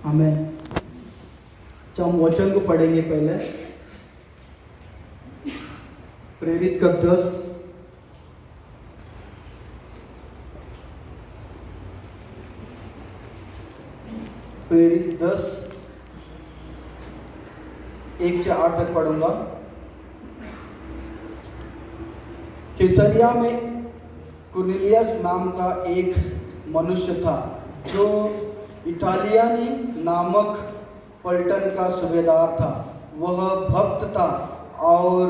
हमें हम वचन को पढ़ेंगे। पहले प्रेरित का 10 1 से 8 तक पढ़ूंगा। कैसरिया में कुरनेलियस नाम का एक मनुष्य था जो इटालियानी नामक पलटन का सूबेदार था। वह भक्त था और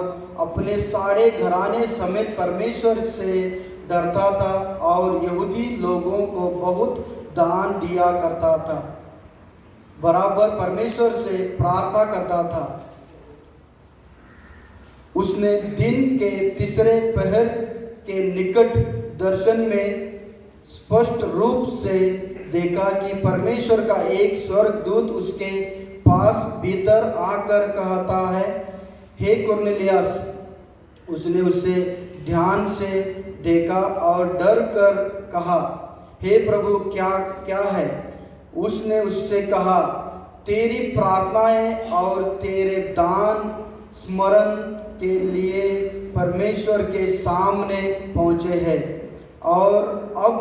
अपने सारे घराने समेत परमेश्वर से डरता था और यहूदी लोगों को बहुत दान दिया करता था, बराबर परमेश्वर से प्रार्थना करता था। उसने दिन के तीसरे पहर के निकट दर्शन में स्पष्ट रूप से देखा कि परमेश्वर का एक स्वर्गदूत उसके पास भीतर आकर कहता है, हे कुरनेलियस। उसने उसे ध्यान से देखा और डर कर कहा, हे प्रभु, क्या है? उसने उससे कहा, तेरी प्रार्थनाएं और तेरे दान स्मरण के लिए परमेश्वर के सामने पहुँचे हैं, और अब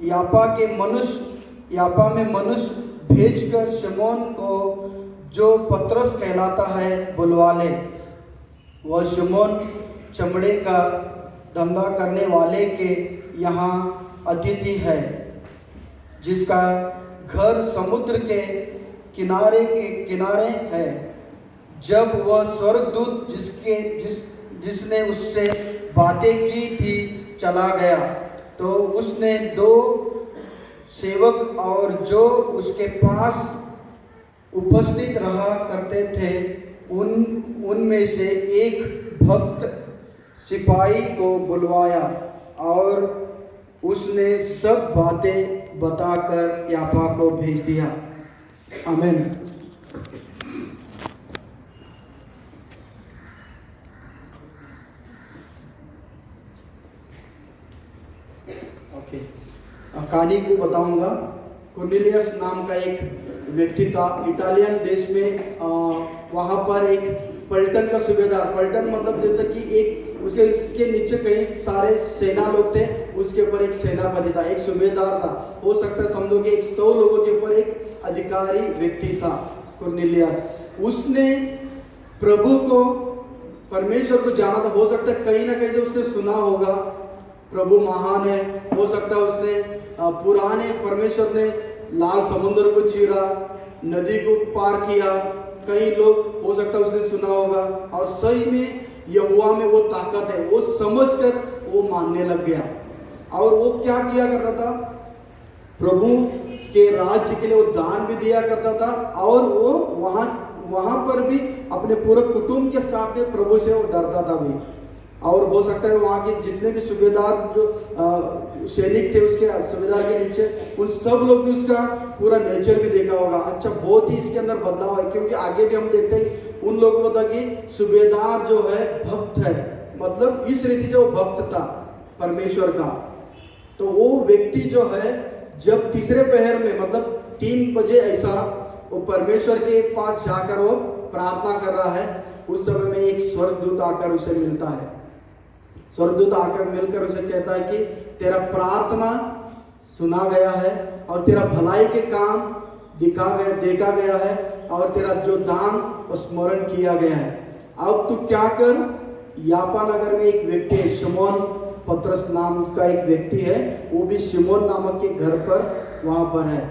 यापा में मनुष्य भेजकर शमौन को, जो पतरस कहलाता है, बुलवा ले। वह शमौन चमड़े का धंधा करने वाले के यहाँ अतिथि है, जिसका घर समुद्र के किनारे है। जब वह स्वर्गदूत जिसने उससे बातें की थी चला गया, तो उसने 2 सेवक और जो उसके पास उपस्थित रहा करते थे उनमें से एक भक्त सिपाही को बुलवाया और उसने सब बातें बताकर याफा को भेज दिया। आमीन। कहानी को बताऊंगा। कुरनेलियस नाम का एक व्यक्ति था इटालियन देश में। वहाँ पर एक पलटन का सूबेदार, पलटन मतलब जैसे कि एक उसके नीचे कई सारे सेना लोग थे, उसके ऊपर एक सेनापति था, एक सूबेदार था। हो सकता है समझो कि 100 लोगों के ऊपर एक अधिकारी व्यक्ति था कुरनेलियस। उसने प्रभु को, परमेश्वर को जाना था। हो सकता है कहीं ना कहीं जो उसने सुना होगा प्रभु महान है। हो सकता है उसने पुराने परमेश्वर ने लाल समुद्र को चीरा, नदी को पार किया। कई लोग हो सकता है उसने सुना होगा, और सही में यहोवा में वो ताकत है, वो समझकर वो मानने लग गया। और वो क्या किया करता था, प्रभु के राज्य के लिए वो दान भी दिया करता था, और वो वहाँ पर भी अपने पूरे कुटुंब के साथ में प्रभु से वो डरता था भी। और हो सकता है वहाँ के जितने भी सूबेदार जो सैनिक थे उसके सूबेदार के नीचे, उन सब लोग भी उसका पूरा नेचर भी देखा होगा। अच्छा, बहुत ही इसके अंदर बदलाव है, क्योंकि आगे भी हम देखते हैं उन लोगों को पता कि सूबेदार जो है भक्त है, मतलब इस रीति से वो भक्त था परमेश्वर का। तो वो व्यक्ति जो है जब तीसरे पहर में मतलब 3 बजे ऐसा वो परमेश्वर के पास जाकर वो प्रार्थना कर रहा है, उस समय में एक स्वर्गदूत आकर उसे मिलता है। स्वर्गदूत आकर मिलकर उसे कहता है कि तेरा प्रार्थना सुना गया है और तेरा भलाई के काम देखा गया है, और तेरा जो दान स्मरण किया गया है। अब तू क्या कर, यापा नगर में एक व्यक्ति है, शमौन पतरस नाम का एक व्यक्ति है, वो भी शिमोन नामक के घर पर वहाँ पर है।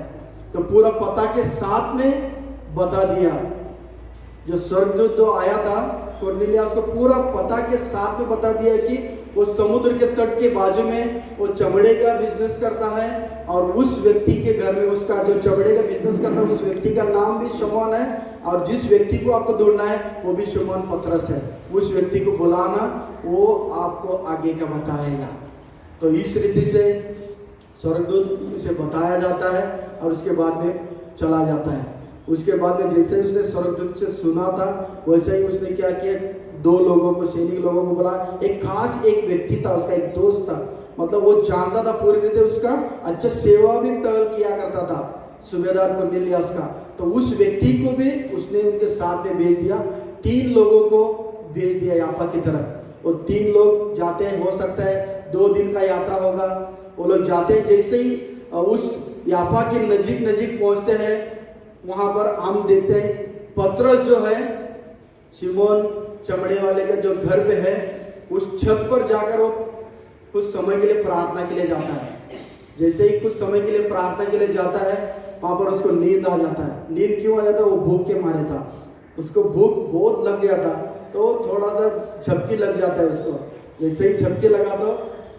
तो पूरा पता के साथ में बता दिया। जो स्वर्गदूत जो आया था कुरनेलियस को पूरा पता के साथ में बता दिया कि वो समुद्र के तट के बाजू में वो चमड़े का बिजनेस करता है, और उस व्यक्ति के घर में उसका जो चमड़े का बिजनेस करता है उस व्यक्ति का नाम भी शमौन है, और जिस व्यक्ति को आपको ढूंढना है वो भी शमौन पतरस है। उस व्यक्ति को बुलाना, वो आपको आगे का बताएगा। तो इस रीति से स्वर्गदूत उसे बताया जाता है और उसके बाद में चला जाता है। उसके बाद में जैसे ही उसने स्वर्गदूत से सुना था वैसे ही उसने क्या किया, 2 लोगों को, सैनिक लोगों को बुलाया। एक खास एक व्यक्ति था, उसका एक दोस्त था, मतलब वो जानता था पूरी रीति उसका अच्छा सेवा भी टहल किया करता था। सूबेदार कुरनेलियुस का, तो उस व्यक्ति को भी उसने उनके साथ में भेज दिया। 3 लोगों को भेज दिया याफा की तरफ। वो 3 लोग जाते हैं, हो सकता है 2 दिन का यात्रा होगा। वो लोग जाते हैं, जैसे ही उस याफा के नजीक नजीक पहुंचते हैं, वहां पर हम देखते हैं पतरस जो है शिमोन चमड़े वाले का जो घर पे है, उस छत पर जाकर वो कुछ समय के लिए प्रार्थना के लिए जाता है। जैसे ही कुछ समय के लिए प्रार्थना के लिए जाता है, वहां पर उसको नींद आ जाता है। नींद क्यों आ जाता है? वो भूख के मारे था, उसको भूख बहुत लग गया था, तो थोड़ा सा झपकी लग जाता है उसको। जैसे ही झपकी लगा तो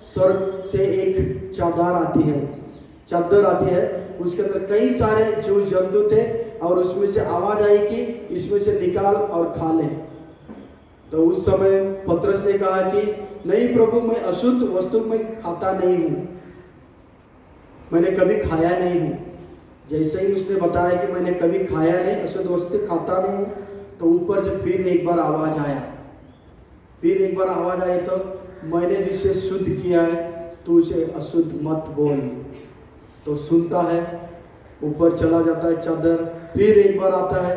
स्वर्ग से एक चादर आती है, उसके अंदर कई सारे जीव जंतु थे, और उसमें से आवाज आई कि इसमें से निकाल और खा ले। तो उस समय पतरस ने कहा कि नहीं प्रभु, मैं अशुद्ध वस्तु में खाता नहीं हूं, मैंने कभी खाया नहीं हूं। जैसे ही उसने बताया कि मैंने कभी खाया नहीं, अशुद्ध वस्तु खाता नहीं हूं, तो ऊपर से फिर एक बार आवाज आई, तो मैंने जिससे शुद्ध किया है तू उसे अशुद्ध मत बोल। तो सुनता है, ऊपर चला जाता है चादर, फिर एक बार आता है,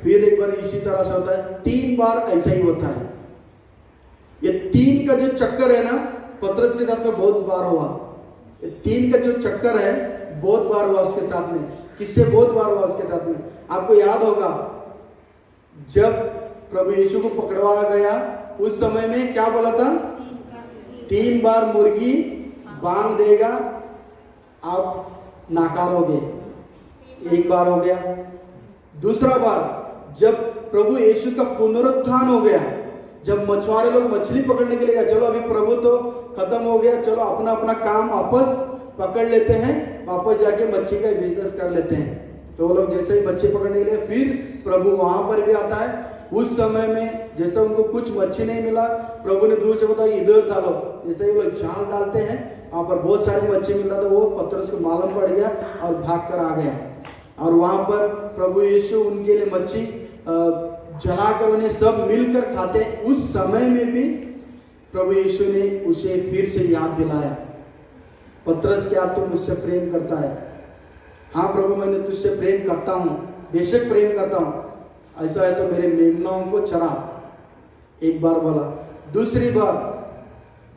फिर एक बार इसी तरह से होता है, 3 बार ऐसा ही होता है। ये 3 का जो चक्कर है ना, पतरस के साथ में बहुत बार हुआ। ये 3 का जो चक्कर है बहुत बार हुआ उसके साथ में। किससे बहुत बार हुआ उसके साथ में? आपको याद होगा जब प्रभु यीशु को पकड़वाया गया, उस समय में क्या बोला था? 3 बार मुर्गी बांग देगा, आप नाकारोगे। 1 बार हो गया। दूसरा बार जब प्रभु यीशु का पुनरुत्थान हो गया, जब मछुआरे लोग मछली पकड़ने के लिए गए, चलो अभी प्रभु तो खत्म हो गया, चलो अपना अपना काम वापस पकड़ लेते हैं, वापस जाके मच्छी का बिजनेस कर लेते हैं। तो वो लोग जैसे ही मच्छी पकड़ने के लिए, फिर प्रभु वहां पर भी आता है। उस समय में जैसे उनको कुछ मच्छी नहीं मिला, प्रभु ने दूर से बताया इधर डालो। जैसे ही वो लोग जाल डालते हैं, वहां पर बहुत सारी मच्छी मिलता, तो वो पतरस को मालूम पड़ गया और भाग कर आ गया। और वहां पर प्रभु यीशु उनके लिए मच्छी जलाकर उन्हें सब मिलकर खाते। उस समय में भी प्रभु यीशु ने उसे फिर से याद दिलाया, पतरस क्या तू मुझसे प्रेम करता है? हाँ प्रभु, मैंने तुझसे प्रेम करता हूँ, बेशक प्रेम करता हूँ। ऐसा है तो मेरे मेमनाओं को चरा। 1 बार बोला। दूसरी बार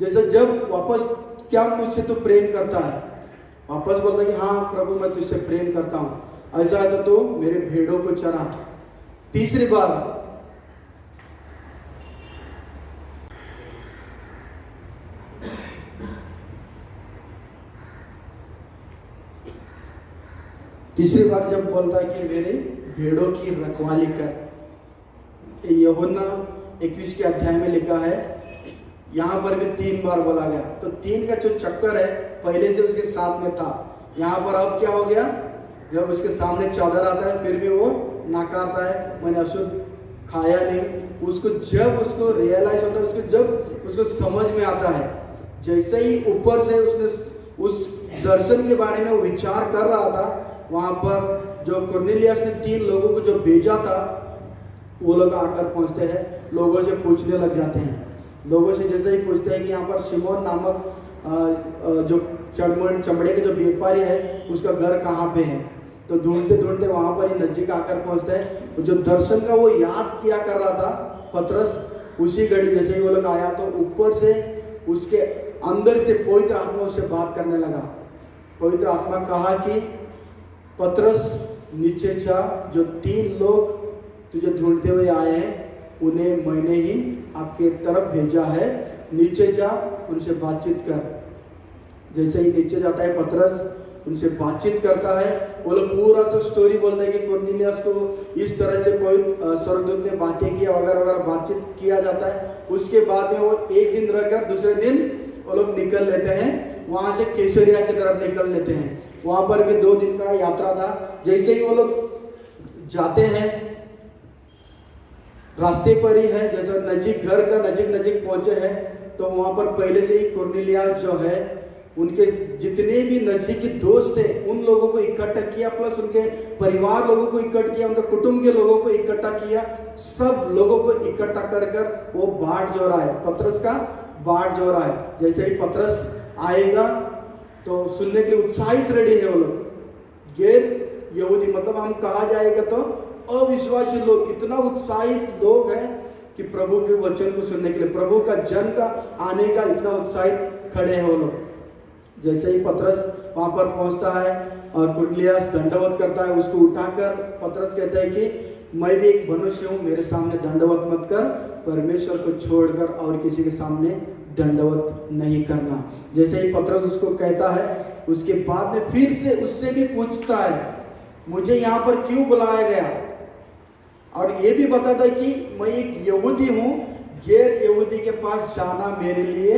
जैसे जब वापस, क्या मुझसे तू प्रेम करता है? वापस बोलता कि हाँ प्रभु, मैं तुझसे प्रेम करता हूँ। ऐसा है तो मेरे भेड़ों को चरा। तीसरी बार जब बोलता है कि मेरे भेड़ों की रखवाली कर। यूहन्ना 21 के अध्याय में लिखा है, यहाँ पर भी 3 बार बोला गया। तो 3 का जो चक्कर है पहले से उसके साथ में था, यहाँ पर अब क्या हो गया? जब उसके सामने चादर आता है, फिर भी वो नाकारता है, मैंने अशुद्ध खाया नहीं। उसको जब उसको रियलाइज होता है, जब उसको समझ में आता है, जैसे ही ऊपर से उसने उस दर्शन के बारे में वो विचार कर रहा था, वहां पर जो कुरनेलियुस ने 3 लोगों को जो भेजा था, वो लोग आकर पहुंचते हैं, लोगों से पूछने लग जाते हैं। लोगों से जैसे ही पूछते हैं कि यहाँ पर शिमोन नामक जो चमड़े के जो व्यापारी है, उसका घर कहाँ पे है। तो ढूंढते ढूंढते वहां पर ही नजदीक आकर पहुंचते हैं। जो दर्शन का वो याद किया कर रहा था पतरस, उसी घड़ी जैसे ही वो लोग आया, तो ऊपर से उसके अंदर से पवित्र आत्मा उससे बात करने लगा। पवित्र आत्मा कहा कि पतरस नीचे जा, जो 3 लोग तुझे ढूंढते हुए आए हैं, उन्हें मैंने ही आपके तरफ भेजा है, नीचे जा, उनसे बातचीत कर। जैसे ही नीचे जाता है पतरस, उनसे बातचीत करता है। वो लोग पूरा सा स्टोरी बोलते हैं कि कुरनेलियुस को इस तरह से कोई स्वर्गदूत ने बातें किया वगैरह वगैरह, बातचीत किया जाता है। उसके बाद में वो 1 दिन रहकर दूसरे दिन वो लोग निकल लेते हैं, वहां से कैसरिया की तरफ निकल लेते हैं। वहां पर भी 2 दिन का यात्रा था। जैसे ही वो लोग जाते हैं, रास्ते पर ही है, जैसे नजीक घर का नजीक पहुंचे हैं, तो वहां पर पहले से ही कुरनेलियुस जो है, उनके जितने भी नजदीकी दोस्त थे उन लोगों को इकट्ठा किया, प्लस उनके परिवार लोगों को इकट्ठा किया, उनके कुटुंब के लोगों को इकट्ठा किया। सब लोगों को इकट्ठा कर कर वो बाट जो रहा है, पतरस का बाट जो रहा है। जैसे ही पतरस आएगा तो सुनने के लिए उत्साहित रेडी है वो लोग। गैर यहूदी मतलब हम कहा जाएगा तो अविश्वासी लोग, इतना उत्साहित लोग हैं कि प्रभु के वचन को सुनने के लिए, प्रभु का जन का आने का इतना उत्साहित खड़े हैं वो लोग। जैसे ही पतरस वहां पर पहुंचता है और कुरनेलियस दंडवत करता है, उसको उठाकर पतरस कहता है कि मैं भी एक मनुष्य हूँ, मेरे सामने दंडवत मत कर, परमेश्वर को छोड़कर और किसी के सामने दंडवत नहीं करना। जैसे ही पतरस उसको कहता है, उसके बाद में फिर से उससे भी पूछता है मुझे यहाँ पर क्यों बुलाया गया, और ये भी बताता है कि मैं एक यहूदी हूँ, गैर यहूदी के पास जाना मेरे लिए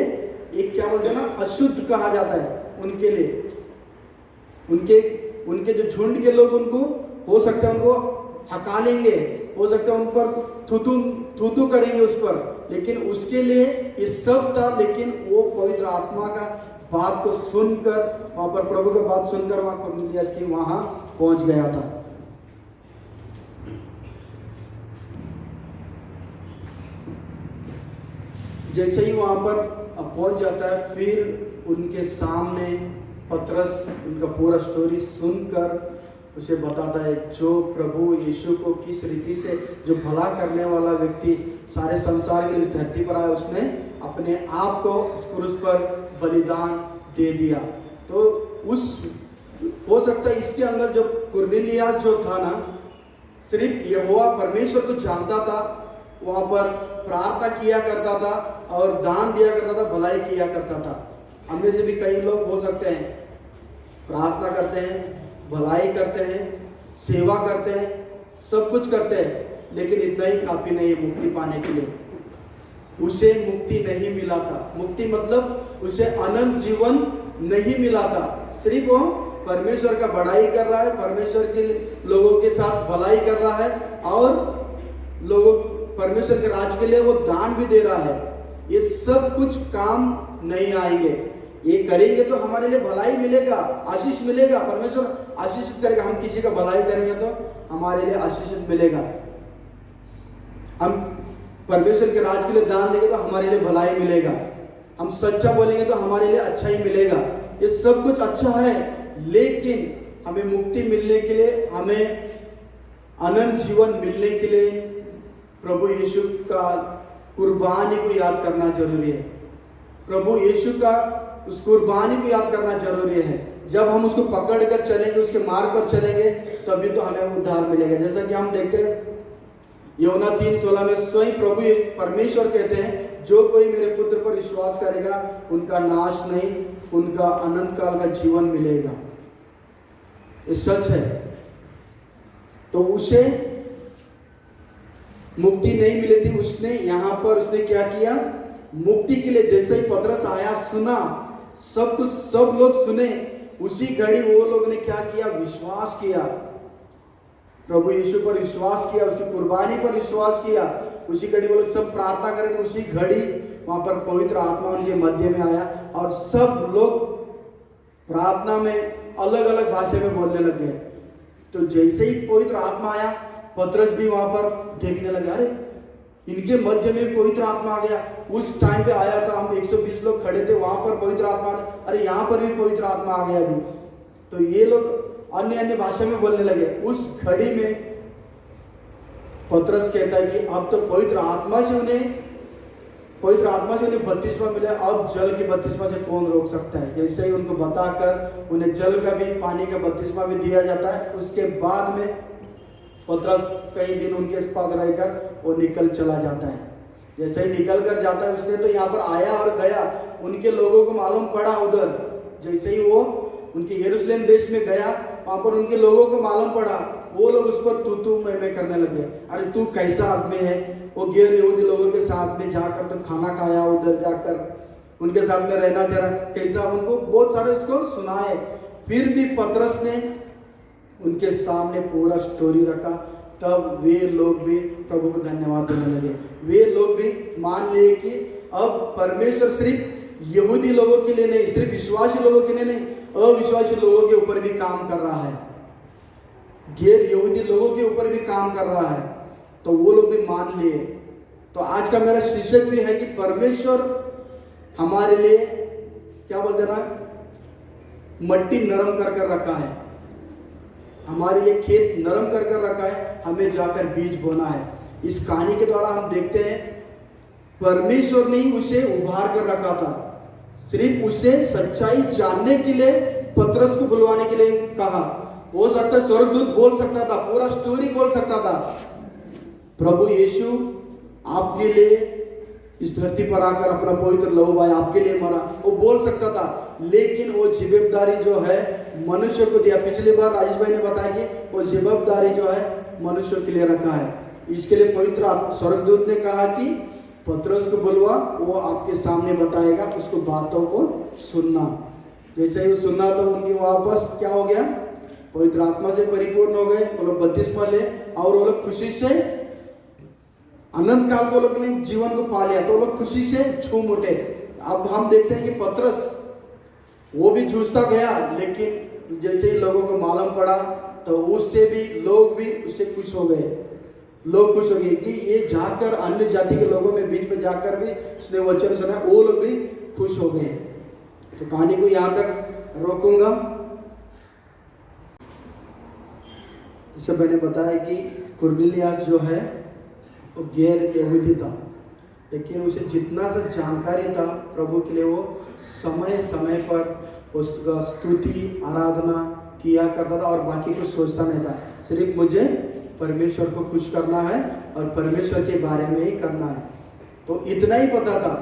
एक क्या बोलते हैं ना, अशुद्ध कहा जाता है उनके लिए। उनके जो झुंड के लोग उनको हो सकता है उनको हका लेंगे, हो सकता है उन पर थूथू करेंगे उस पर, लेकिन उसके लिए ये सब था। लेकिन वो पवित्र आत्मा का बात को सुनकर, वहां पर प्रभु का बात सुनकर वहां कुरनेलियस की वहां पहुंच गया था। जैसे ही वहां पर पहुंच जाता है, फिर उनके सामने पतरस उनका पूरा स्टोरी सुनकर उसे बताता है जो प्रभु यीशु को किस रीति से, जो भला करने वाला व्यक्ति सारे संसार के लिए इस धरती पर आया, उसने अपने आप को उस क्रूस पर बलिदान दे दिया। तो उस हो सकता है इसके अंदर जो कुरनेलियस जो था ना, सिर्फ यहोवा परमेश्वर को जानता था, वहाँ पर प्रार्थना किया करता था और दान दिया करता था, भलाई किया करता था। हम में से भी कई लोग हो सकते हैं प्रार्थना करते हैं, भलाई करते हैं, सेवा करते हैं, सब कुछ करते हैं, लेकिन इतना ही काफी नहीं है मुक्ति पाने के लिए। उसे मुक्ति नहीं मिला था। मुक्ति मतलब उसे अनंत जीवन नहीं मिला था। सिर्फ वो परमेश्वर का बड़ाई कर रहा है, परमेश्वर के लोगों के साथ भलाई कर रहा है और लोगों परमेश्वर के राज के लिए वो दान भी दे रहा है। ये सब कुछ काम नहीं आएंगे। ये करेंगे तो हमारे लिए भलाई मिलेगा, आशीष मिलेगा, परमेश्वर आशीषित करेगा। हम किसी का भलाई करेंगे तो हमारे लिए आशीषित मिलेगा। हम परमेश्वर के राज के लिए दान देंगे तो हमारे लिए भलाई मिलेगा। हम सच्चा बोलेंगे तो हमारे लिए अच्छा ही मिलेगा। ये सब कुछ अच्छा है, लेकिन हमें मुक्ति मिलने के लिए, हमें अनंत जीवन मिलने के लिए प्रभु यीशु का कुर्बानी को याद करना जरूरी है। प्रभु यीशु का उस कुर्बानी को याद करना जरूरी है। जब हम उसको पकड़ कर चलेंगे, उसके मार्ग पर चलेंगे, तभी तो हमें उद्धार मिलेगा। जैसा कि हम देखते हैं यूहन्ना 3:16 में स्वयं प्रभु परमेश्वर कहते हैं, जो कोई मेरे पुत्र पर विश्वास करेगा उनका नाश नहीं, उनका अनंत काल का जीवन मिलेगा। ये सच है। तो उसे मुक्ति नहीं मिली थी। उसने यहाँ पर उसने क्या किया, मुक्ति के लिए जैसे ही पतरस आया, सुना, सब कुछ, सब लोग सुने, उसी घड़ी वो लोग ने क्या किया, विश्वास किया, प्रभु यीशु पर विश्वास किया, उसकी कुर्बानी पर विश्वास किया। उसी घड़ी वो लोग सब प्रार्थना करें, तो उसी घड़ी वहां पर पवित्र आत्मा उनके मध्य में आया और सब लोग प्रार्थना में अलग अलग भाषा में बोलने लग गए। तो जैसे ही पवित्र आत्मा आया, पतरस भी वहां पर देखने लगा, अरे इनके मध्य में पवित्र आत्मा आ गया। उस टाइम पे आया था, हम 120 लोग खड़े थे, वहां पर पवित्र आत्मा, अरे यहाँ पर भी पवित्र आत्मा आ गया अभी। तो ये लोग अन्य अन्य भाषा में बोलने लगे। उस घड़ी में पतरस कहता है कि अब तो पवित्र आत्मा से उन्हें बपतिस्मा मिला, अब जल की बपतिस्मा से कौन रोक सकता है। जैसे ही उनको बताकर उन्हें जल का भी, पानी का बपतिस्मा भी दिया जाता है। उसके बाद में पतरस कई दिन उनके पास रहकर वो निकल चला जाता है। जैसे ही निकल कर जाता है, उसने तो यहाँ पर आया और गया, उनके लोगों को मालूम पड़ा उधर। जैसे ही वो उनके यरूशलेम देश में गया, वहाँ पर उनके लोगों को मालूम पड़ा, वो लोग उस पर तू मैं करने लगे। अरे तू कैसा आदमी है, वो गैर यहूदी लोगों के साथ में जाकर तो खाना खाया, उधर जाकर उनके साथ में रहना तेरा कैसा, उनको बहुत सारे उसको सुनाए। फिर भी पतरस ने उनके सामने पूरा स्टोरी रखा। तब वे लोग भी प्रभु को धन्यवाद देने लगे। वे लोग भी मान लिए कि अब परमेश्वर सिर्फ यहूदी लोगों के लिए नहीं, सिर्फ विश्वासी लोगों के लिए नहीं, अविश्वासी लोगों के ऊपर भी काम कर रहा है, गैर यहूदी लोगों के ऊपर भी काम कर रहा है। तो वो लोग भी मान लिए। तो आज का मेरा शीर्षक भी है कि परमेश्वर हमारे लिए क्या बोलते ना, मट्टी नरम कर कर रखा है। हमारे लिए खेत नरम कर कर रखा है, हमें जाकर बीज बोना है। इस कहानी के द्वारा हम देखते हैं परमेश्वर ने ही उसे उभार कर रखा था, सिर्फ उसे सच्चाई जानने के लिए पतरस को बुलवाने के लिए कहा। हो सकता है स्वर्गदूत बोल सकता था, पूरा स्टोरी बोल सकता था, प्रभु यीशु आपके लिए इस धरती पर आकर अपना पवित्र लहू बहाया, आपके लिए मरा, वो बोल सकता था, लेकिन वो जिम्मेदारी जो है मनुष्य को दिया। पिछली बार राजेश भाई ने बताया कि वो जिम्मेदारी जो है मनुष्य के लिए रखा है। इसके लिए पवित्र स्वर्गदूत ने कहा कि पतरस को बुलवा, वो आपके सामने बताएगा, उसको बातों को सुनना। जैसे ही वो सुनना तो उनकी वापस क्या हो गया, पवित्र आत्मा से परिपूर्ण हो गए, वो लोग बपतिस्मा ले और वो लोग खुशी से अनंत काल को लोग ने जीवन को पा लिया, तो वो लोग खुशी से झूम उठे। अब हम देखते हैं कि पतरस वो भी जूझता गया, लेकिन जैसे ही लोगों को मालूम पड़ा तो उससे भी लोग भी उससे खुश हो गए। लोग खुश हो गए कि ये जाकर अन्य जाति के लोगों में बीच में जाकर भी उसने वचन सुना, वो लोग भी खुश हो गए। तो कहानी को यहाँ तक रोकूंगा। जैसे मैंने बताया कि कुरनेलियुस जो है वो गैर यहूदी था, लेकिन उसे जितना सा जानकारी था प्रभु के लिए, वो समय समय पर उसका स्तुति आराधना किया करता था और बाकी कुछ सोचता नहीं था। सिर्फ मुझे परमेश्वर को खुश करना है और परमेश्वर के बारे में ही करना है, तो इतना ही पता था।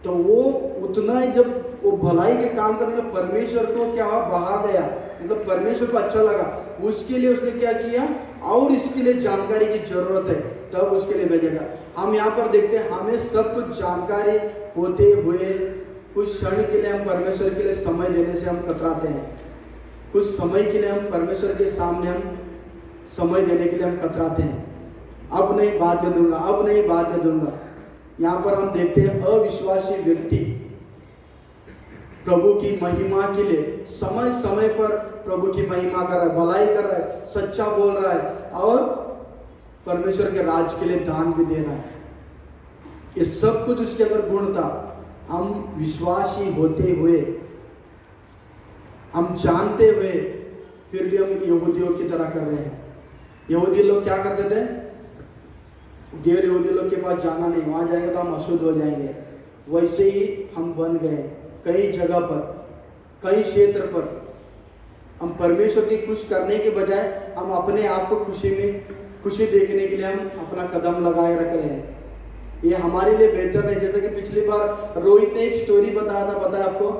तो वो उतना ही जब वो भलाई के काम करने लगा, परमेश्वर को क्या बहा गया, मतलब परमेश्वर को अच्छा लगा, उसके लिए उसने क्या किया, और इसके लिए जानकारी की जरूरत है तब उसके लिए भेजेगा। हम यहाँ पर देखते हैं हमें सब कुछ जानकारी होते हुए कुछ क्षण के लिए हम परमेश्वर के लिए समय देने से हम कतराते हैं, कुछ समय के लिए हम परमेश्वर के सामने हम समय देने के लिए हम कतराते हैं। अब नहीं बाद में दूंगा, अब नहीं बाद में दूंगा। यहाँ पर हम देखते हैं अविश्वासी व्यक्ति प्रभु की महिमा के लिए समय समय पर प्रभु की महिमा कर रहा है, भलाई कर रहा है, सच्चा बोल रहा है और परमेश्वर के राज के लिए दान भी दे रहा है। ये सब कुछ उसके अंदर गुण था। हम विश्वासी होते हुए, हम जानते हुए फिर भी हम यहूदियों की तरह कर रहे हैं। यहूदी लोग क्या करते थे, गैर यहूदी लोग के पास जाना नहीं, वहां जाएंगे तो हम अशुद्ध हो जाएंगे। वैसे ही हम बन गए कई जगह पर, कई क्षेत्र पर। हम परमेश्वर की खुश करने के बजाय हम अपने आप को खुशी देखने के लिए हम अपना कदम लगाए रख रहे हैं। ये हमारे लिए बेहतर नहीं। जैसे कि पिछली बार रोहित ने एक स्टोरी बताया था, पता है आपको,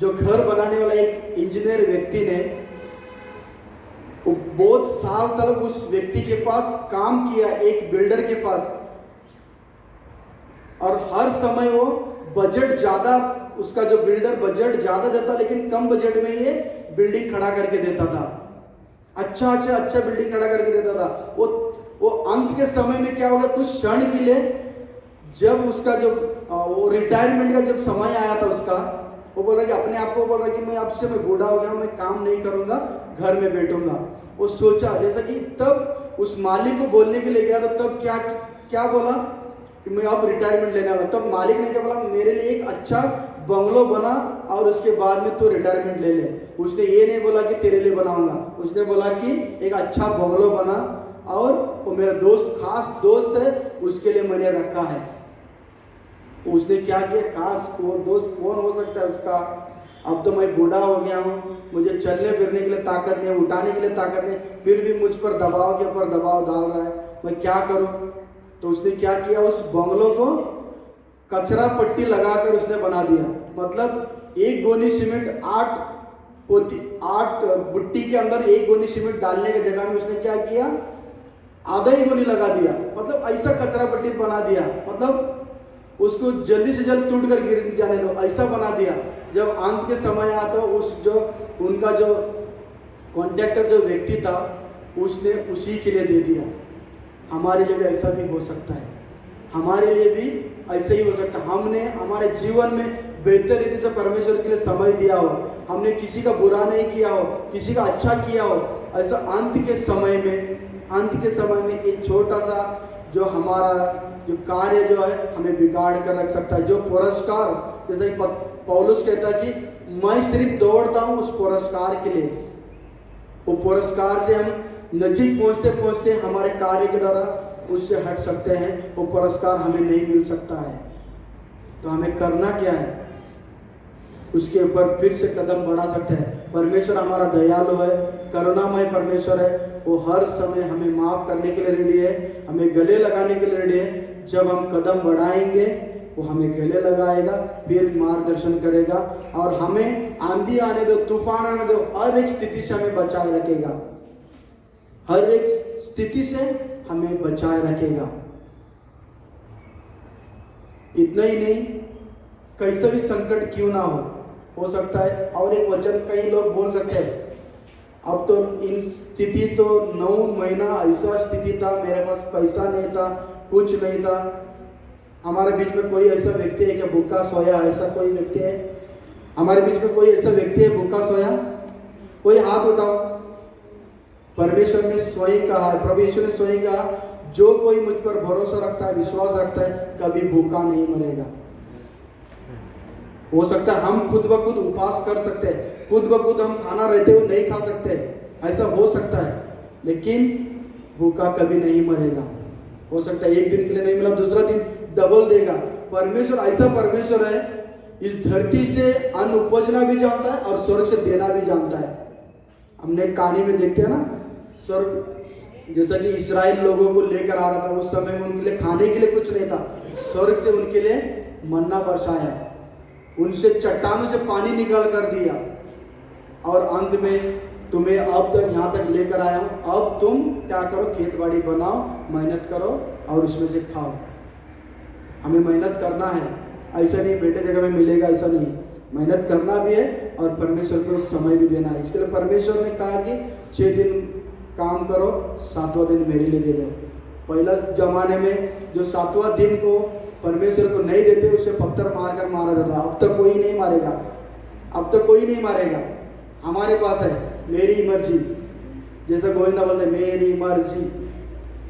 जो घर बनाने वाला एक इंजीनियर व्यक्ति ने वो बहुत साल तक उस व्यक्ति के पास काम किया, एक बिल्डर के पास, और हर समय वो बजट ज्यादा, उसका जो बिल्डर बजट ज्यादा देता लेकिन कम बजट में ये बिल्डिंग खड़ा करके देता था, अच्छा बिल्डिंग खड़ा करके देता था। वो अंत के समय में क्या हो गया, कुछ क्षण के लिए जब उसका जो वो रिटायरमेंट का जब समय आया था उसका, वो बोल रहा कि अपने आप को बोल रहा कि मैं अब से मैं बूढ़ा हो गया, मैं काम नहीं करूंगा, घर में बैठूंगा। वो सोचा, जैसा कि तब उस मालिक को बोलने के लिए गया था, तब क्या बोला कि मैं अब रिटायरमेंट लेने वाला। तब मालिक ने क्या बोला, मेरे लिए एक अच्छा बंगलो बना और उसके बाद में तो रिटायरमेंट ले ले। उसने ये नहीं बोला कि तेरे लिए बनाऊंगा, उसने बोला कि एक अच्छा बंगलो बना और वो मेरा दोस्त, खास दोस्त है, उसके लिए मैंने रखा है। उसने क्या किया, खास वो दोस्त कौन हो सकता है उसका, अब तो मैं बूढ़ा हो गया हूँ, मुझे चलने फिरने के लिए ताकत नहीं, उठाने के लिए ताकत नहीं, फिर भी मुझ पर दबाव के ऊपर दबाव डाल रहा है, मैं क्या करूँ। तो उसने क्या किया, उस बंगलों को कचरा पट्टी लगाकर उसने बना दिया। मतलब एक गोनी सीमेंट 8 बुट्टी के अंदर एक गोनी सीमेंट डालने के जगह में उसने क्या किया, आधा ही गोनी लगा दिया। मतलब ऐसा कचरा पट्टी बना दिया, मतलब उसको जल्दी से जल्द टूट कर गिर जाने दो, ऐसा बना दिया। जब अंत के समय आया तो उनका जो कॉन्ट्रैक्टर जो व्यक्ति था उसने उसी के लिए दे दिया। हमारे लिए भी ऐसा भी हो सकता है, हमारे लिए भी ऐसा ही हो सकता है। हमने हमारे जीवन में बेहतर रीति से परमेश्वर के लिए समय दिया हो, हमने किसी का बुरा नहीं किया हो, किसी का अच्छा किया हो, ऐसा अंत के समय में एक छोटा सा जो हमारा जो कार्य जो है हमें बिगाड़ कर रख सकता है। जो पुरस्कार, जैसे पौलुस कहता है कि मैं सिर्फ दौड़ता हूँ उस पुरस्कार के लिए, वो पुरस्कार से हम नजीक पहुंचते पहुंचते हमारे कार्य के द्वारा उससे हट सकते हैं, वो पुरस्कार हमें नहीं मिल सकता है। तो हमें करना क्या है, उसके ऊपर फिर से कदम बढ़ा सकते हैं। परमेश्वर हमारा दयालु है, करुणामय परमेश्वर है, वो हर समय हमें माफ करने के लिए रेडी है, हमें गले लगाने के लिए रेडी है। जब हम कदम बढ़ाएंगे वो हमें गले लगाएगा, फिर मार्गदर्शन करेगा और हमें आंधी आने दो, तूफान आने दो, हर एक स्थिति से हमें बचाए रखेगा, हर एक स्थिति से हमें बचाए रखेगा। इतना ही नहीं, कैसा भी संकट क्यों ना हो सकता है। और एक वचन कई लोग बोल सकते हैं, अब तो इन स्थिति तो 9 महीना ऐसा स्थिति था, मेरे पास पैसा नहीं था, कुछ नहीं था। हमारे बीच में कोई ऐसा व्यक्ति है क्या भूखा सोया? ऐसा कोई व्यक्ति है हमारे बीच में? कोई ऐसा व्यक्ति है भूखा सोया? कोई हाथ उठाओ। परमेश्वर ने स्वयं कहा, प्रभु यीशु ने स्वयं कहा, जो कोई मुझ पर भरोसा रखता है, विश्वास रखता है, कभी भूखा नहीं मरेगा। हो सकता है हम खुद ब खुद उपवास कर सकते हैं, खुद ब खुद हम खाना रहते हुए नहीं खा सकते, ऐसा हो सकता है, लेकिन भूखा कभी नहीं मरेगा। हो सकता है एक दिन के लिए नहीं मिला, दूसरा दिन डबल देगा। परमेश्वर ऐसा परमेश्वर है, इस धरती से अन्न उपजना भी जानता है और स्वर्ग से देना भी जानता है। हमने कहानी में देखते हैं ना, स्वर्ग जैसा कि इस्राएल लोगों को लेकर आ रहा था, उस समय में उनके लिए खाने के लिए कुछ नहीं था, स्वर्ग से उनके लिए मन्ना बरसाया, उनसे चट्टानों से पानी निकाल कर दिया और अंत में तुम्हें अब तक यहाँ तक लेकर आया हूँ, अब तुम क्या करो, खेती बाड़ी बनाओ, मेहनत करो और उसमें से खाओ। हमें मेहनत करना है, ऐसा नहीं बेटे जगह में मिलेगा, ऐसा नहीं, मेहनत करना भी है और परमेश्वर को समय भी देना है। इसके लिए परमेश्वर ने कहा कि 6 दिन काम करो, 7वां दिन मेरे लिए दे दो। पहला जमाने में जो 7वां दिन को परमेश्वर को नहीं देते उसे पत्थर मारकर मारा जाता। अब तक कोई नहीं मारेगा, अब तक कोई नहीं मारेगा। हमारे पास है मेरी मर्जी, जैसा गोविंदा बोलते मेरी मर्जी,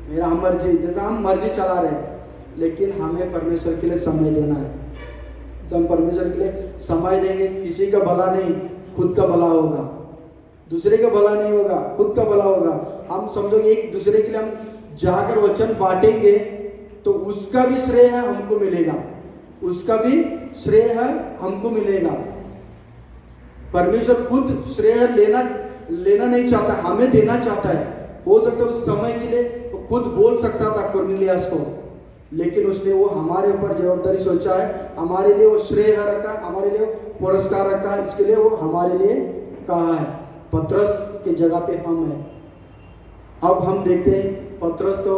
मेरा मर्जी, जैसा हम मर्जी चला रहे हैं, लेकिन हमें परमेश्वर के लिए समय देना है। हम परमेश्वर के लिए समय देंगे, किसी का भला नहीं, खुद का भला होगा, दूसरे का भला नहीं होगा, खुद का भला होगा। हम समझोगे एक दूसरे के लिए हम जाकर वचन बांटेंगे तो उसका भी श्रेय है हमको मिलेगा, उसका भी श्रेय है हमको मिलेगा। परमेश्वर खुद श्रेय लेना नहीं चाहता, हमें देना चाहता है। हो सकता है उस समय के लिए वो खुद बोल सकता था कुरनेलियुस को, लेकिन उसने वो हमारे ऊपर जवाबदारी सोचा है, हमारे लिए वो श्रेय रखा है, हमारे लिए पुरस्कार रखा है, इसके लिए वो हमारे लिए कहा है। पतरस की जगह पे हम हैं। अब हम देखते हैं, पतरस तो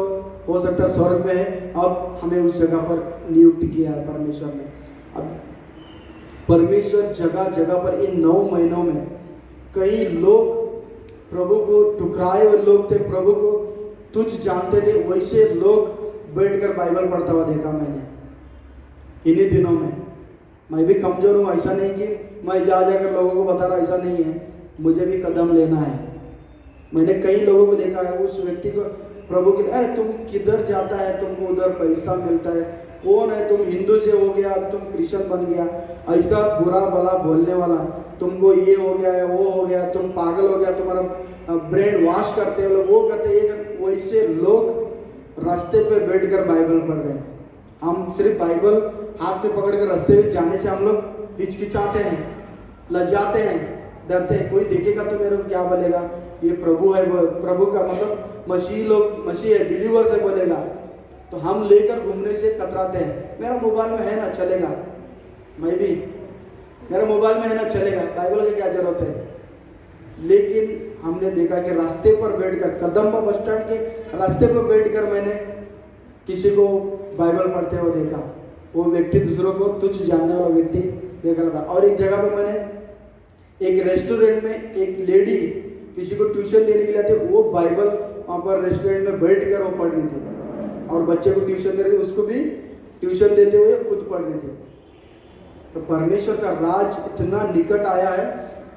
हो सकता है स्वर्ग में है, अब हमें उस जगह पर नियुक्त किया है परमेश्वर ने। अब परमेश्वर जगह जगह पर इन 9 महीनों में कई लोग प्रभु को ठुकराए हुए लोग थे, प्रभु को तुच्छ जानते थे, वैसे लोग बैठकर बाइबल पढ़ता हुआ देखा मैंने इन्हीं दिनों में। मैं भी कमजोर हूँ, ऐसा नहीं कि मैं जाकर लोगों को बता रहा, ऐसा नहीं है, मुझे भी कदम लेना है। मैंने कई लोगों को देखा है, उस व्यक्ति को प्रभु के अरे तुम किधर जाता है, तुमको उधर पैसा मिलता है, कौन है तुम, हिंदू से हो गया, अब तुम क्रिश्चियन बन गया, ऐसा बुरा भला बोलने वाला, तुमको ये हो गया है, वो हो गया, तुम पागल हो गया, तुम्हारा ब्रेन वॉश करते हो, वो करते, ये वैसे लोग रास्ते पे बैठकर बाइबल पढ़ रहे हैं। हम सिर्फ बाइबल हाथ में पकड़ कर रास्ते में जाने से हम लोग हिचकिचाते हैं, लज्जाते हैं, डरते हैं, कोई देखेगा तो मेरे को क्या बोलेगा, ये प्रभु है, वो प्रभु का मतलब मसीह है, बिलीवर्स है बोलेगा, तो हम लेकर घूमने से कतराते हैं। मेरा मोबाइल में है ना, चलेगा, मैं भी मेरा मोबाइल में है ना, चलेगा, बाइबल की क्या जरूरत है। लेकिन हमने देखा कि रास्ते पर बैठकर, कदम्बा बस स्टैंड के रास्ते पर बैठकर मैंने किसी को बाइबल पढ़ते हुए देखा। वो व्यक्ति दूसरों को तुच्छ जानने वाला व्यक्ति देख रहा था। और एक जगह पर मैंने एक रेस्टोरेंट में एक लेडी किसी को ट्यूशन देने के लिए आती, वो बाइबल वहाँ पर रेस्टोरेंट में बैठकर वो पढ़ रही थी और बच्चे को ट्यूशन दे रहे थे, उसको भी ट्यूशन देते हुए खुद पढ़ रही थी। तो परमेश्वर का राज इतना निकट आया है।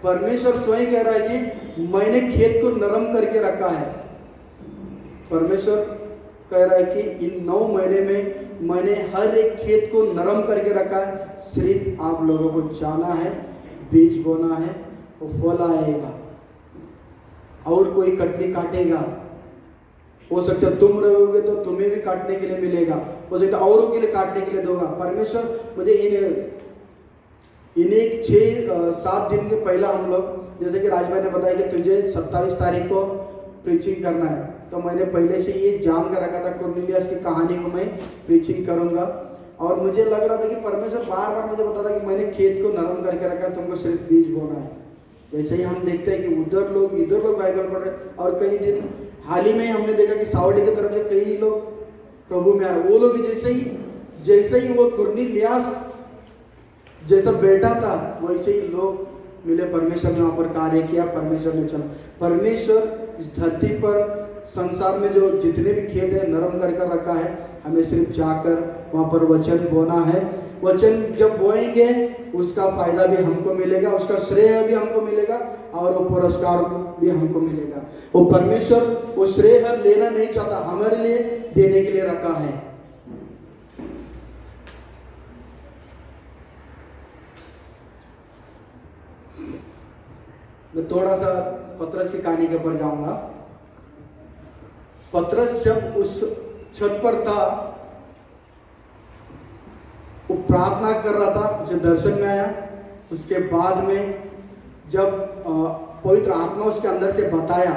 परमेश्वर स्वयं कह रहा है कि मैंने खेत को नरम करके रखा है। परमेश्वर कह रहा है कि इन 9 महीने में मैंने हर एक खेत को नरम करके रखा है, सिर्फ आप लोगों को जाना है, बीज बोना है, वो फल आएगा। और कोई कटनी काटेगा। हो सकता है तुम रहोगे तो तुम्हें भी काटने के लिए मिलेगा, हो सकता है औरों के लिए काटने के लिए दोगा। परमेश्वर मुझे इन्हें 6-7 दिन के पहला हम लोग, जैसे कि राजभाई ने बताया कि तुझे 27 तारीख को प्रीचिंग करना है, तो मैंने पहले से ये जान कर रखा था कुरनेलियस की कहानी को मैं प्रीचिंग करूँगा। और मुझे लग रहा था कि परमेश्वर बार बार मुझे बता रहा कि मैंने खेत को नरम करके रखा है, तुमको सिर्फ बीज बोना है। जैसे ही हम देखते हैं कि इधर लोग बाइबल पढ़ रहे, और कई दिन हाल ही में हमने देखा कि सावडी की तरफ से कई लोग प्रभु में आ रहे। वो लोग भी जैसे ही वो कुरनेलियस जैसा बैठा था वैसे ही लोग मिले। परमेश्वर ने वहाँ पर कार्य किया, परमेश्वर ने चला। परमेश्वर इस धरती पर संसार में जो जितने भी खेत है नरम कर रखा है, हमें सिर्फ जाकर वहाँ पर वचन बोना है। वचन जब बोएंगे उसका फायदा भी हमको मिलेगा, उसका श्रेय भी हमको मिलेगा, और वो पुरस्कार भी हमको मिलेगा। वो परमेश्वर वो श्रेय लेना नहीं चाहता, हमारे लिए देने के लिए रखा है। मैं थोड़ा सा पतरस की कहानी के ऊपर जाऊंगा। पतरस जब उस छत पर था, वो प्रार्थना कर रहा था, उसे दर्शन में आया। उसके बाद में जब पवित्र आत्मा उसके अंदर से बताया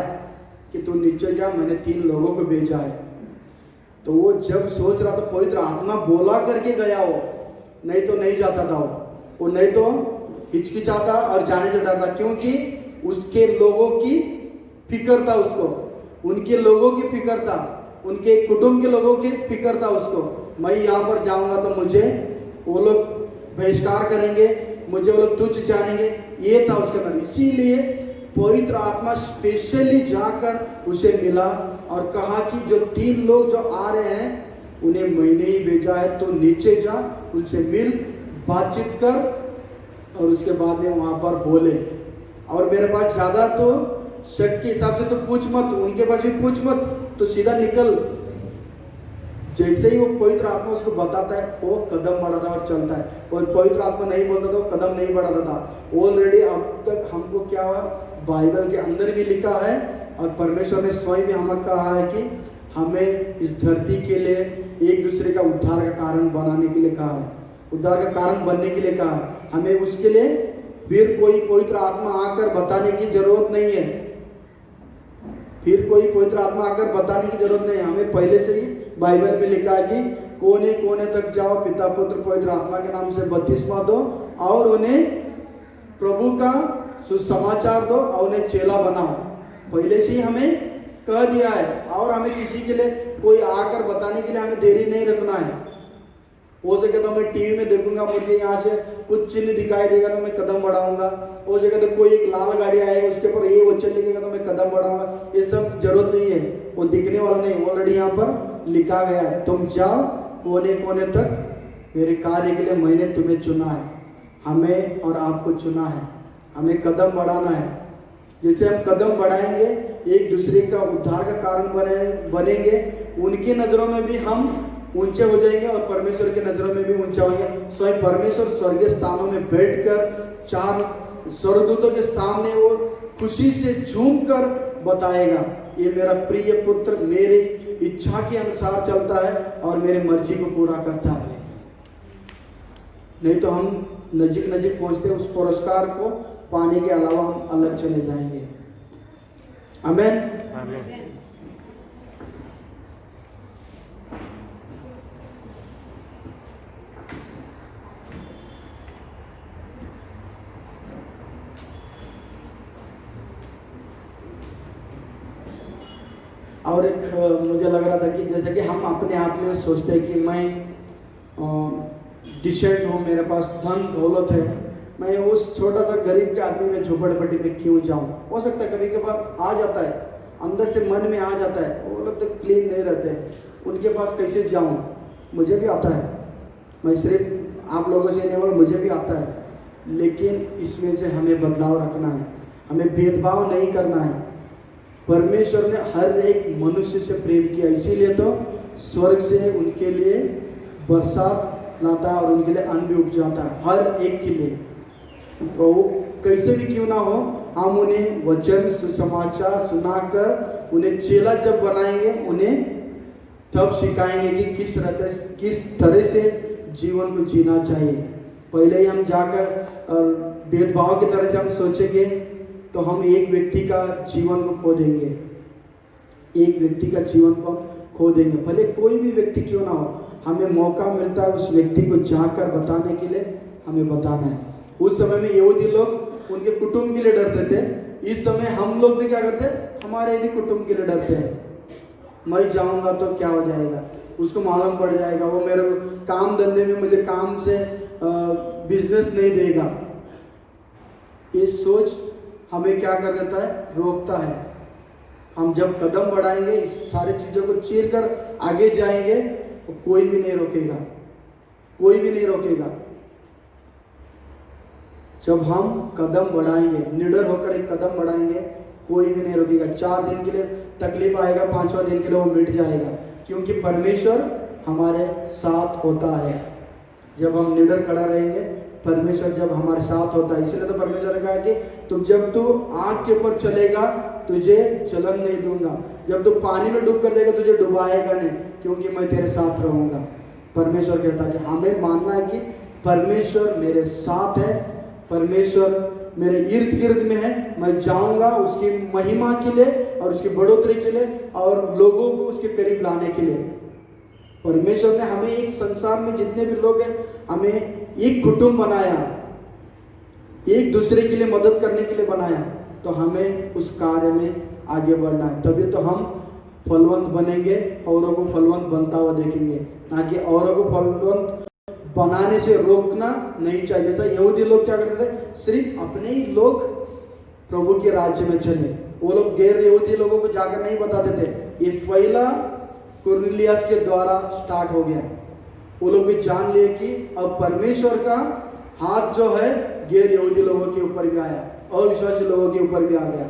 कि तू नीचे जा, मैंने 3 लोगों को भेजा है, तो वो जब सोच रहा था, पवित्र आत्मा बोला करके गया, वो नहीं तो नहीं जाता था। वो नहीं तो हिचकिचाता और जाने से डरता, क्योंकि उसके लोगों की फिक्र था उसको, उनके लोगों की फिक्र था, उनके कुटुंब के लोगों की फिक्र था उसको। मैं यहाँ पर जाऊँगा तो मुझे वो लोग बहिष्कार करेंगे, मुझे वो लोग तुच्छ जानेंगे, ये था उसके अंदर। इसीलिए पवित्र आत्मा स्पेशली जाकर उसे मिला और कहा कि जो 3 लोग जो आ रहे हैं उन्हें मैंने ही भेजा है, तो नीचे जा, उनसे मिल, बातचीत कर, और उसके बाद में वहाँ पर बोले। और मेरे पास ज़्यादा तो शक के हिसाब से तो पूछ मत, उनके पास भी पूछ मत, तो सीधा निकल। जैसे ही वो पवित्र आत्मा उसको बताता है, वो कदम बढ़ाता है और चलता है। और पवित्र आत्मा नहीं बोलता तो कदम नहीं बढ़ाता था। ऑलरेडी अब तक हमको क्या हुआ, बाइबल के अंदर भी लिखा है, और परमेश्वर ने स्वयं भी हमें कहा है कि हमें इस धरती के लिए एक दूसरे का उद्धार का कारण बनाने के लिए कहा है, उद्धार का कारण बनने के लिए कहा है। हमें उसके लिए फिर कोई पवित्र आत्मा आकर बताने की जरूरत नहीं है, फिर कोई पवित्र आत्मा आकर बताने की जरूरत नहीं है। हमें पहले से ही बाइबल में लिखा है कि कोने कोने तक जाओ, पिता पुत्र पवित्र आत्मा के नाम से बपतिस्मा दो, और उन्हें प्रभु का सुसमाचार दो, और उन्हें चेला बनाओ। पहले से ही हमें कह दिया है, और हमें किसी के लिए कोई आकर बताने के लिए हमें देरी नहीं रखना है। हो सके तो मैं टीवी में देखूंगा, मुझे यहाँ से कुछ चिन्ह दिखाई देगा तो मैं कदम बढ़ाऊंगा। हो सके तो कोई एक लाल गाड़ी आएगा, उसके ऊपर ये वचन लिखेगा तो मैं कदम बढ़ाऊंगा। ये सब जरूरत नहीं है, वो दिखने वाला नहीं, ऑलरेडी यहाँ पर लिखा गया है, तुम जाओ कोने कोने तक, मेरे कार्य के लिए मैंने तुम्हें चुना है। हमें और आपको चुना है, हमें कदम बढ़ाना है। जैसे हम कदम बढ़ाएंगे, एक दूसरे का उद्धार का कारण बनेंगे, उनकी नज़रों में भी हम ऊंचे हो जाएंगे और परमेश्वर की नज़रों में भी ऊंचा होंगे। स्वयं परमेश्वर स्वर्गीय स्थानों में बैठकर 4 स्वर्गदूतों के सामने वो खुशी से झूम कर बताएगा, ये मेरा प्रिय पुत्र मेरी इच्छा के अनुसार चलता है और मेरी मर्जी को पूरा करता है। नहीं तो हम नजीक नजीक पहुंचते उस पुरस्कार को पाने के अलावा हम अलग चले जाएंगे। आमीन, आमीन। और एक मुझे लग रहा था कि जैसे कि हम अपने आप में सोचते हैं कि मैं डिसेंट हूँ, मेरे पास धन दौलत है, मैं उस छोटा सा गरीब के आदमी में झोपड़पट्टी में क्यों जाऊँ। हो सकता है कभी कभार आ जाता है, अंदर से मन में आ जाता है, वो लोग तो क्लीन नहीं रहते, उनके पास कैसे जाऊँ। मुझे भी आता है, मैं सिर्फ आप लोगों से नहीं बोल, मुझे भी आता है, लेकिन इसमें से हमें बदलाव रखना है, हमें भेदभाव नहीं करना है। परमेश्वर ने हर एक मनुष्य से प्रेम किया, इसीलिए तो स्वर्ग से उनके लिए बरसात लाता है और उनके लिए अन्न भी उपजाता है, हर एक के लिए। तो वो कैसे भी क्यों ना हो, हम उन्हें वचन सुसमाचार सुनाकर उन्हें चेला जब बनाएंगे, उन्हें तब सिखाएंगे कि किस तरह से जीवन को जीना चाहिए। पहले ही हम जाकर भेदभाव की तरह से हम सोचेंगे तो हम एक व्यक्ति का जीवन को खो देंगे, एक व्यक्ति का जीवन को खो देंगे। भले कोई भी व्यक्ति क्यों ना हो, हमें मौका मिलता है उस व्यक्ति को जाकर बताने के लिए, हमें बताना है। उस समय में यहूदी लोग उनके कुटुंब के लिए डरते थे, इस समय हम लोग भी क्या करते हैं, हमारे भी कुटुंब के लिए डरते हैं। मैं जाऊंगा तो क्या हो जाएगा, उसको मालूम पड़ जाएगा, वो मेरे काम धंधे में मुझे काम से बिजनेस नहीं देगा। ये सोच हमें क्या कर देता है, रोकता है। हम जब कदम बढ़ाएंगे, इस सारी चीज़ों को चीर कर आगे जाएंगे तो कोई भी नहीं रोकेगा, कोई भी नहीं रोकेगा। जब हम कदम बढ़ाएंगे, निडर होकर एक कदम बढ़ाएंगे, कोई भी नहीं रोकेगा। 4 दिन के लिए तकलीफ आएगा, 5वां दिन के लिए वो मिट जाएगा, क्योंकि परमेश्वर हमारे साथ होता है। जब हम निडर खड़ा रहेंगे, परमेश्वर जब हमारे साथ होता है। इसलिए तो परमेश्वर ने कहा कि जब तू आग के ऊपर चलेगा तुझे जलन नहीं दूंगा, जब तू पानी में डूब कर जाएगा तुझे डुबाएगा नहीं, क्योंकि मैं तेरे साथ रहूंगा। परमेश्वर कहता है कि हमें मानना है कि परमेश्वर मेरे साथ है, परमेश्वर मेरे इर्द गिर्द में है। मैं जाऊंगा उसकी महिमा के लिए और उसकी बढ़ोतरी के लिए और लोगों को उसके करीब लाने के लिए। परमेश्वर ने हमें एक संसार में जितने भी लोग हैं, हमें एक कुटुंब बनाया, एक दूसरे के लिए मदद करने के लिए बनाया। तो हमें उस कार्य में आगे बढ़ना है, तभी तो हम फलवंत बनेंगे, औरों को फलवंत बनता हुआ देखेंगे। ना कि औरों को फलवंत बनाने से रोकना नहीं चाहिए। जैसा यहूदी लोग क्या करते थे, सिर्फ अपने ही लोग प्रभु के राज्य में चले, वो लोग गैर यहूदी लोगों को जाकर नहीं बताते थे। ये पहला कुरनेलियस के द्वारा स्टार्ट हो गया। वो लोग भी जान लिए कि अब परमेश्वर का हाथ जो है गैर यहूदी लोगों के ऊपर भी आया, अविश्वासी लोगों के ऊपर भी आ गया।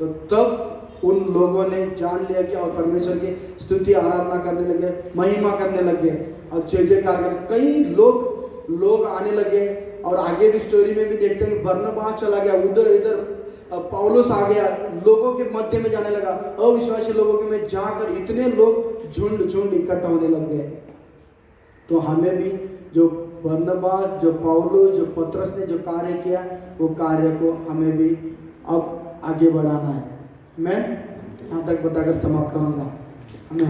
तो तब उन लोगों ने जान लिया कि और परमेश्वर की स्तुति आराधना करने लगे, महिमा करने लगे और जय जयकार करने। कई लोग आने लगे और आगे भी स्टोरी में भी देखते हैं कि बरनबास चला गया, उधर इधर पौलुस आ गया, लोगों के मध्य में जाने लगा, अविश्वासी लोगों के में जाकर इतने लोग झुंड इकट्ठा होने लग गए। तो हमें भी जो बरनबास, जो पौलुस, जो पतरस ने जो कार्य किया, वो कार्य को हमें भी अब आगे बढ़ाना है। मैं यहाँ तक बताकर समाप्त करूँगा। हमें